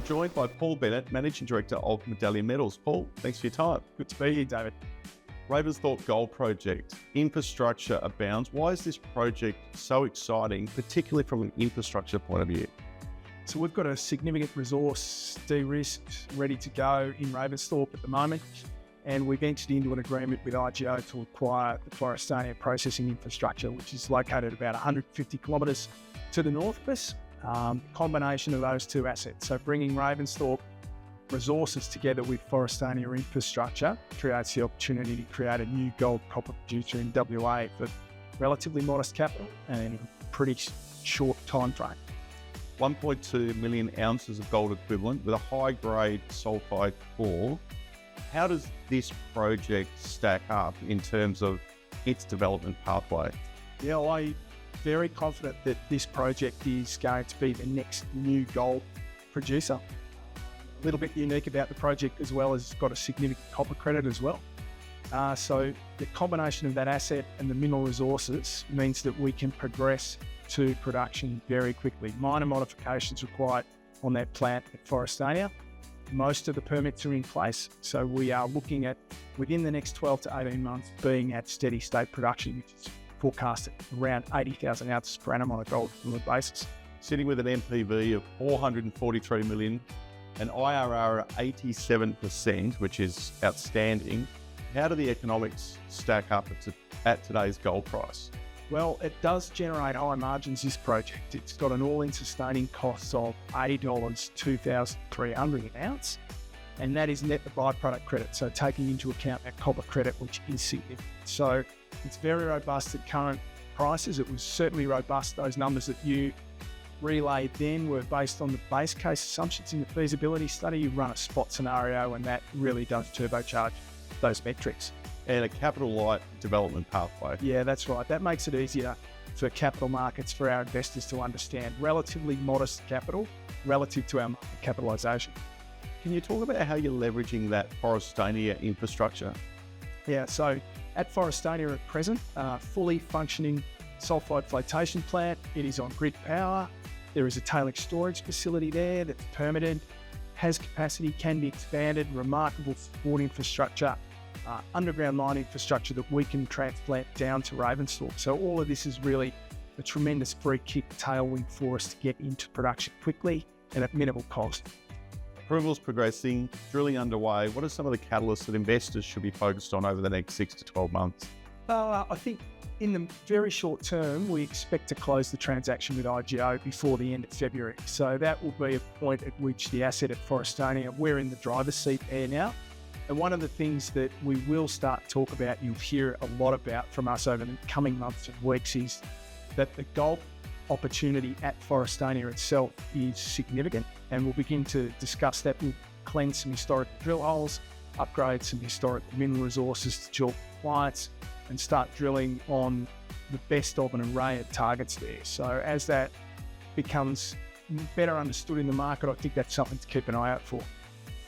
joined by Paul Bennett, Managing Director of Medallion Metals. Paul, thanks for your time. Good to be here, David. Ravensthorpe Gold Project, infrastructure abounds. Why is this project so exciting, particularly from an infrastructure point of view? So we've got a significant resource de-risked, ready to go in Ravensthorpe at the moment. And we've entered into an agreement with RIU to acquire the Forrestania processing infrastructure, which is located about 150 kilometres to the north of us. Combination of those two assets. So bringing Ravensthorpe resources together with Forrestania infrastructure creates the opportunity to create a new gold copper producer in WA for relatively modest capital and in a pretty short time frame. 1.2 million ounces of gold equivalent with a high-grade sulfide core. How does this project stack up in terms of its development pathway? Yeah, I'm very confident that this project is going to be the next new gold producer. A little bit unique about the project as well as it's got a significant copper credit as well. So the combination of that asset and the mineral resources means that we can progress to production very quickly. Minor modifications required on that plant at Forrestania. Most of the permits are in place, so we are looking at within the next 12 to 18 months being at steady state production, which is forecast at around 80,000 ounces per annum on a gold equivalent basis. Sitting with an NPV of 443 million, an IRR at 87%, which is outstanding. How do the economics stack up at today's gold price? Well, it does generate high margins, this project. It's got an all-in sustaining cost of $80, 2,300 an ounce, and that is net the byproduct credit, so taking into account that copper credit, which is significant. So it's very robust at current prices. It was certainly robust. Those numbers that you relayed then were based on the base case assumptions in the feasibility study. You run a spot scenario, and that really does turbocharge those metrics. And a capital light development pathway. Yeah, that's right. That makes it easier for capital markets, for our investors to understand. Relatively modest capital relative to our market capitalisation. Can you talk about how you're leveraging that Forrestania infrastructure? Yeah, so at Forrestania at present, fully functioning sulfide flotation plant. It is on grid power. There is a tailings storage facility there that's permitted, has capacity, can be expanded, remarkable support infrastructure, underground mine infrastructure that we can transplant down to Ravensthorpe. So all of this is really a tremendous free kick tailwind for us to get into production quickly and at minimal cost. Approvals progressing, drilling underway. What are some of the catalysts that investors should be focused on over the next 6 to 12 months? I think in the very short term, we expect to close the transaction with IGO before the end of February. So that will be a point at which the asset at Forrestania, we're in the driver's seat there now. And one of the things that we will start to talk about, you'll hear a lot about from us over the coming months and weeks, is that the gold opportunity at Forrestania itself is significant. And we'll begin to discuss that. We'll cleanse some historic drill holes, upgrade some historic mineral resources to JORC compliance, and start drilling on the best of an array of targets there. So as that becomes better understood in the market, I think that's something to keep an eye out for.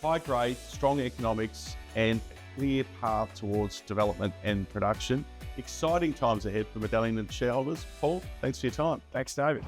High grade, strong economics, and a clear path towards development and production. Exciting times ahead for Medallion and shareholders. Paul, thanks for your time. Thanks, David.